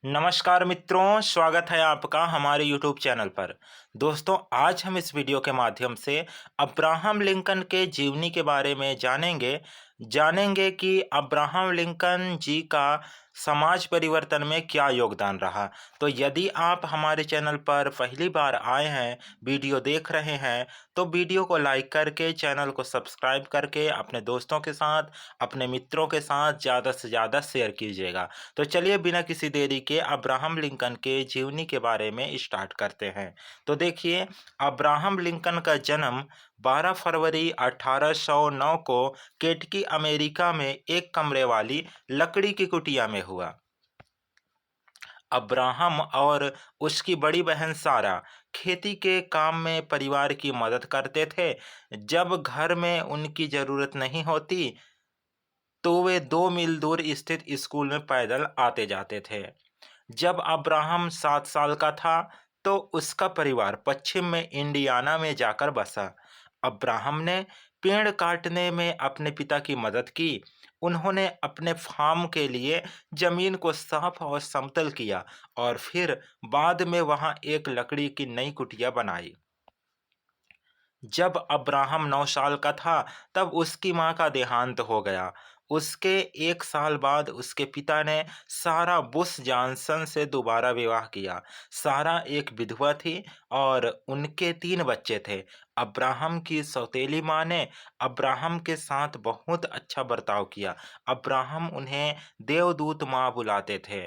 नमस्कार मित्रों, स्वागत है आपका हमारे YouTube चैनल पर। दोस्तों, आज हम इस वीडियो के माध्यम से अब्राहम लिंकन के जीवनी के बारे में जानेंगे कि अब्राहम लिंकन जी का समाज परिवर्तन में क्या योगदान रहा। तो यदि आप हमारे चैनल पर पहली बार आए हैं, वीडियो देख रहे हैं, तो वीडियो को लाइक करके चैनल को सब्सक्राइब करके अपने दोस्तों के साथ, अपने मित्रों के साथ ज़्यादा से ज़्यादा शेयर कीजिएगा। तो चलिए बिना किसी देरी के अब्राहम लिंकन के जीवनी के बारे में स्टार्ट करते हैं। तो देखिए, अब्राहम लिंकन का जन्म 12 फरवरी 1809 को केंटकी अमेरिका में एक कमरे वाली लकड़ी की कुटिया में हुआ। अब्राहम और उसकी बड़ी बहन सारा खेती के काम में परिवार की मदद करते थे। जब घर में उनकी ज़रूरत नहीं होती तो वे 2 मील दूर स्थित स्कूल में पैदल आते जाते थे। जब अब्राहम 7 साल का था तो उसका परिवार पश्चिम में इंडियाना में जाकर बसा। अब्राहम ने पेड़ काटने में अपने पिता की मदद की। उन्होंने अपने फार्म के लिए जमीन को साफ और समतल किया और फिर बाद में वहां एक लकड़ी की नई कुटिया बनाई। जब अब्राहम 9 साल का था तब उसकी मां का देहांत हो गया। उसके 1 साल बाद उसके पिता ने सारा बुश जॉनसन से दोबारा विवाह किया। सारा एक विधवा थी और उनके 3 बच्चे थे। अब्राहम की सौतेली मां ने अब्राहम के साथ बहुत अच्छा बर्ताव किया। अब्राहम उन्हें देवदूत मां बुलाते थे।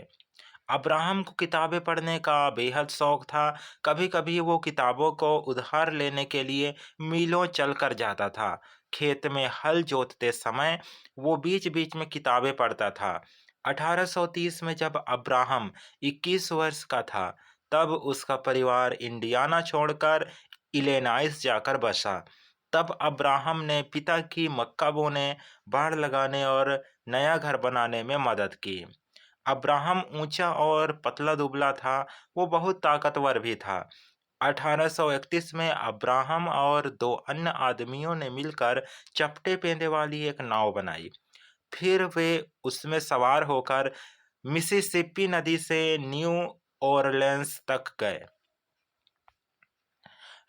अब्राहम को किताबें पढ़ने का बेहद शौक था। कभी-कभी वो किताबों को उधार लेने के लिए मीलों चलकर जाता था। खेत में हल जोतते समय वो बीच-बीच में किताबें पढ़ता था। 1830 में जब अब्राहम 21 वर्ष का था, तब उसका परिवार इंडियाना छोड़कर इलिनॉइस जाकर बसा। तब अब्राहम ने पिता की मक्का बोने, बाड़ लगाने और नया घर बनाने में मदद की। अब्राहम ऊंचा और पतला-दुबला था, वो बहुत ताकतवर भी था। 1831 में अब्राहम और 2 अन्य आदमियों ने मिलकर चपटे पेंदे वाली एक नाव बनाई। फिर वे उसमें सवार होकर मिसिसिपी नदी से न्यू ऑरलेंस तक गए।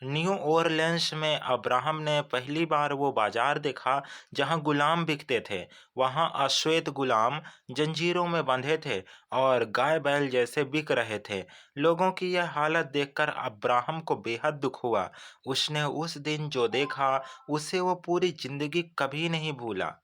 न्यू ऑरलेंस में अब्राहम ने पहली बार वो बाजार देखा जहां गुलाम बिकते थे। वहां अश्वेत गुलाम जंजीरों में बंधे थे और गाय बैल जैसे बिक रहे थे। लोगों की यह हालत देखकर अब्राहम को बेहद दुख हुआ। उसने उस दिन जो देखा उसे वो पूरी जिंदगी कभी नहीं भूला।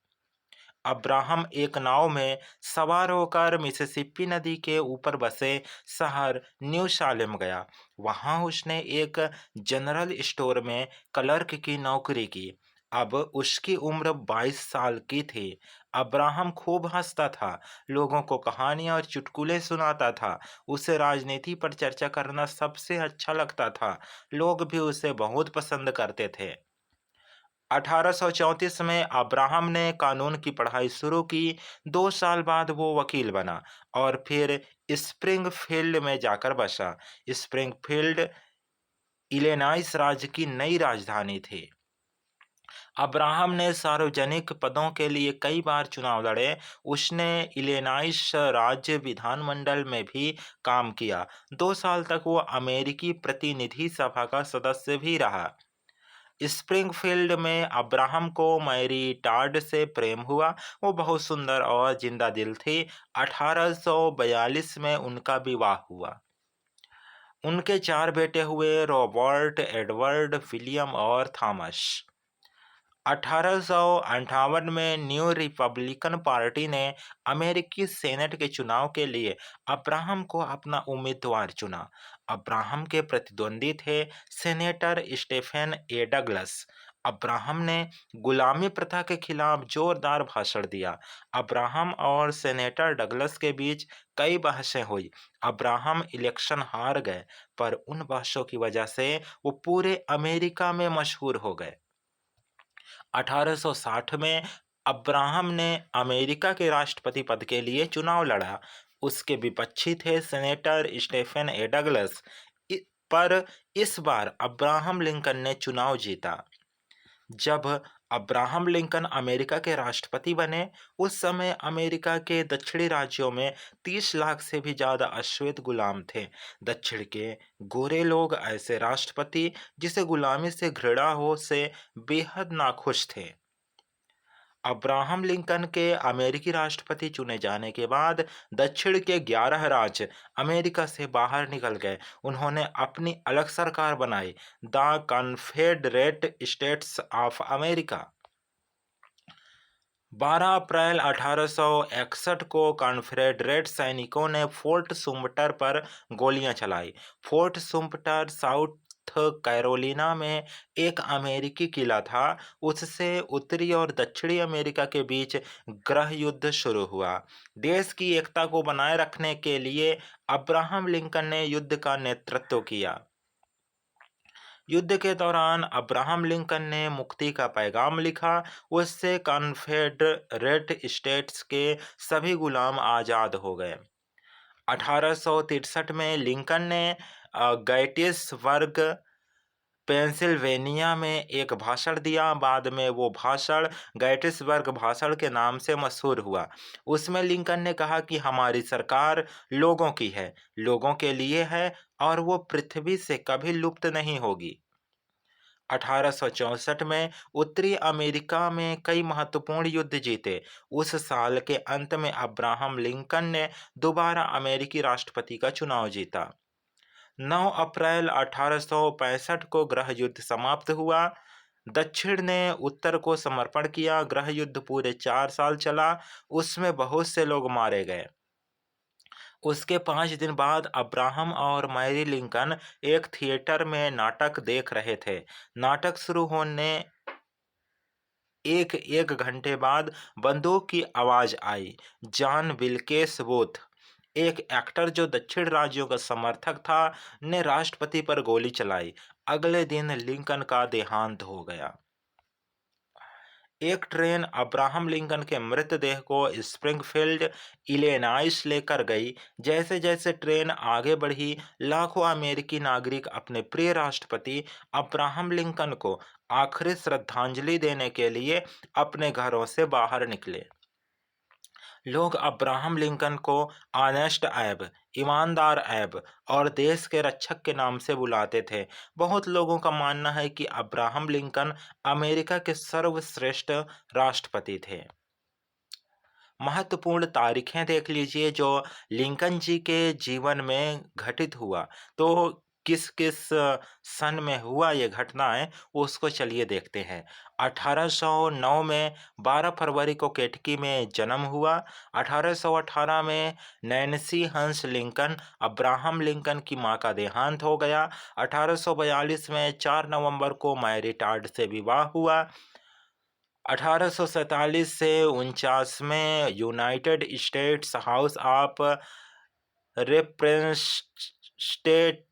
अब्राहम एक नाव में सवार होकर मिसिसिपी नदी के ऊपर बसे शहर न्यू सालेम गया। वहां उसने एक जनरल स्टोर में क्लर्क की नौकरी की। अब उसकी उम्र 22 साल की थी। अब्राहम खूब हंसता था, लोगों को कहानियां और चुटकुले सुनाता था। उसे राजनीति पर चर्चा करना सबसे अच्छा लगता था। लोग भी उसे बहुत पसंद करते थे। 1834 में अब्राहम ने कानून की पढ़ाई शुरू की। 2 साल बाद वो वकील बना और फिर स्प्रिंगफील्ड में जाकर बसा। स्प्रिंगफील्ड इलिनॉइस राज्य की नई राजधानी थी। अब्राहम ने सार्वजनिक पदों के लिए कई बार चुनाव लड़े। उसने इलिनॉइस राज्य विधानमंडल में भी काम किया। 2 साल तक वो अमेरिकी प्रतिनिधि सभा का सदस्य भी रहा। स्प्रिंगफील्ड में अब्राहम को मैरी टाड से प्रेम हुआ। वो बहुत सुंदर और जिंदा दिल थी। 1842 में उनका विवाह हुआ। उनके 4 बेटे हुए, रॉबर्ट, एडवर्ड, विलियम और थॉमस। 1858 में न्यू रिपब्लिकन पार्टी ने अमेरिकी सेनेट के चुनाव के लिए अब्राहम को अपना उम्मीदवार चुना। अब्राहम के प्रतिद्वंदी थे सेनेटर स्टेफेन ए डगलस। अब्राहम ने गुलामी प्रथा के खिलाफ जोरदार भाषण दिया। अब्राहम और सेनेटर डगलस के बीच कई बहसें हुई। अब्राहम इलेक्शन हार गए, पर उन बहसों की वजह से वो पूरे अमेरिका में मशहूर हो गए। 1860 में अब्राहम ने अमेरिका के राष्ट्रपति पद के लिए चुनाव लड़ा। उसके विपक्षी थे सेनेटर स्टेफेन ए डगलस। पर इस बार अब्राहम लिंकन ने चुनाव जीता। जब अब्राहम लिंकन अमेरिका के राष्ट्रपति बने। उस समय अमेरिका के दक्षिणी राज्यों में 30 लाख से भी ज़्यादा अश्वेत गुलाम थे। दक्षिण के गोरे लोग ऐसे राष्ट्रपति जिसे गुलामी से घृणा हो से बेहद नाखुश थे। अब्राहम लिंकन के अमेरिकी राष्ट्रपति चुने जाने के बाद दक्षिण के 11 राज्य अमेरिका से बाहर निकल गए। उन्होंने अपनी अलग सरकार बनाई, the Confederate states of America. 12 अप्रैल 1861 को कॉन्फेडरेट सैनिकों ने फोर्ट सुम्पटर पर गोलियां चलाई। फोर्ट सुम्पटर साउथ कैरोलिना में एक अमेरिकी किला था। उससे उत्तरी और दक्षिणी अमेरिका के बीच गृह युद्ध शुरू हुआ। देश की एकता को बनाए रखने के लिए अब्राहम लिंकन ने युद्ध का नेतृत्व किया। युद्ध के दौरान अब्राहम लिंकन ने मुक्ति का पैगाम लिखा। उससे कॉन्फेडरेट स्टेट्स के सभी गुलाम आज़ाद हो गए। 1863 में लिंकन ने गेटिसबर्ग पेंसिल्वेनिया में एक भाषण दिया। बाद में वो भाषण गेटिसबर्ग भाषण के नाम से मशहूर हुआ। उसमें लिंकन ने कहा कि हमारी सरकार लोगों की है, लोगों के लिए है और वो पृथ्वी से कभी लुप्त नहीं होगी। 1864 में उत्तरी अमेरिका में कई महत्वपूर्ण युद्ध जीते। उस साल के अंत में अब्राहम लिंकन ने दोबारा अमेरिकी राष्ट्रपति का चुनाव जीता। 9 अप्रैल 1865 को गृह युद्ध समाप्त हुआ। दक्षिण ने उत्तर को समर्पण किया। गृह युद्ध पूरे 4 साल चला। उसमें बहुत से लोग मारे गए। उसके 5 दिन बाद अब्राहम और मैरी लिंकन एक थिएटर में नाटक देख रहे थे। नाटक शुरू होने एक घंटे बाद बंदूक की आवाज आई। जॉन विल्केस बूथ, एक एक्टर जो दक्षिण राज्यों का समर्थक था, ने राष्ट्रपति पर गोली चलाई। अगले दिन लिंकन का देहांत हो गया। एक ट्रेन अब्राहम लिंकन के मृतदेह को स्प्रिंगफील्ड, इलिनॉइस लेकर गई। जैसे जैसे ट्रेन आगे बढ़ी, लाखों अमेरिकी नागरिक अपने प्रिय राष्ट्रपति अब्राहम लिंकन को आखिरी श्रद्धांजलि देने के लिए अपने घरों से बाहर निकले। लोग अब्राहम लिंकन को ऑनेस्ट एब, ईमानदार एब और देश के रक्षक के नाम से बुलाते थे। बहुत लोगों का मानना है कि अब्राहम लिंकन अमेरिका के सर्वश्रेष्ठ राष्ट्रपति थे। महत्वपूर्ण तारीखें देख लीजिए जो लिंकन जी के जीवन में घटित हुआ। तो किस किस सन में हुआ ये घटनाएं, उसको चलिए देखते हैं। 1809 में 12 फरवरी को केटकी में जन्म हुआ। 1818 में नैन्सी हंस लिंकन, अब्राहम लिंकन की मां का देहांत हो गया। 1842 में 4 नवंबर को मैरी टॉड से विवाह हुआ। 1847 से 49 में United states house of representatives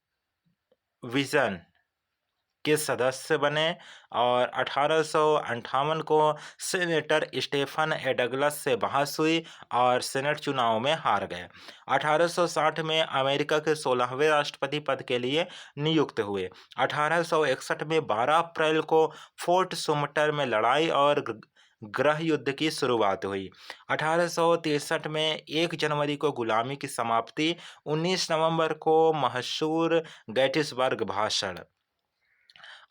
के सदस्य बने और 1858 को सेनेटर स्टेफन ए डगलस से बहस हुई और सेनेट चुनाव में हार गए। 1860 में अमेरिका के 16वें राष्ट्रपति पद के लिए नियुक्त हुए। 1861 में 12 अप्रैल को फोर्ट सुम्पटर में लड़ाई और गृह युद्ध की शुरुआत हुई। 1863 में 1 जनवरी को गुलामी की समाप्ति। 19 नवंबर को मशहूर गेटिसबर्ग भाषण।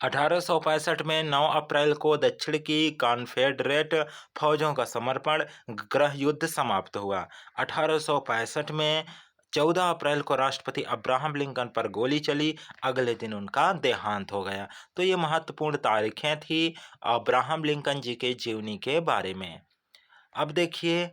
1865 में 9 अप्रैल को दक्षिण की कॉन्फेडरेट फौजों का समर्पण, गृह युद्ध समाप्त हुआ। 1865 में 14 अप्रैल को राष्ट्रपति अब्राहम लिंकन पर गोली चली। अगले दिन उनका देहांत हो गया। तो ये महत्वपूर्ण तारीखें थी अब्राहम लिंकन जी के जीवनी के बारे में। अब देखिए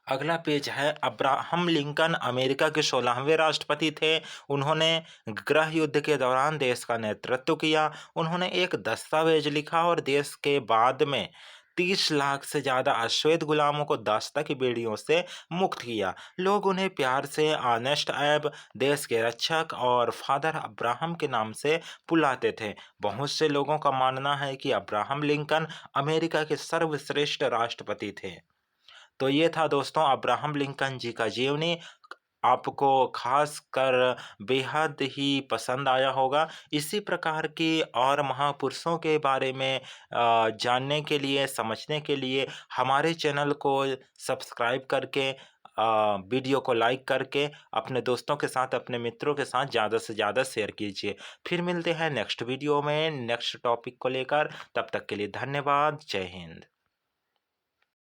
अगला पेज है। अब्राहम लिंकन अमेरिका के 16वें राष्ट्रपति थे। उन्होंने गृह युद्ध के दौरान देश का नेतृत्व किया। उन्होंने एक दस्तावेज लिखा और देश के बाद में 30 लाख से ज़्यादा अश्वेत गुलामों को दास्ता की बेड़ियों से मुक्त किया। लोग उन्हें प्यार से ऑनेस्ट एब, देश के रक्षक और फादर अब्राहम के नाम से बुलाते थे। बहुत से लोगों का मानना है कि अब्राहम लिंकन अमेरिका के सर्वश्रेष्ठ राष्ट्रपति थे। तो ये था दोस्तों अब्राहम लिंकन जी का जीवनी। आपको ख़ासकर बेहद ही पसंद आया होगा। इसी प्रकार की और महापुरुषों के बारे में जानने के लिए, समझने के लिए हमारे चैनल को सब्सक्राइब करके वीडियो को लाइक करके अपने दोस्तों के साथ, अपने मित्रों के साथ ज़्यादा से ज़्यादा शेयर कीजिए। फिर मिलते हैं नेक्स्ट वीडियो में, नेक्स्ट टॉपिक को लेकर। तब तक के लिए धन्यवाद। जय हिंद।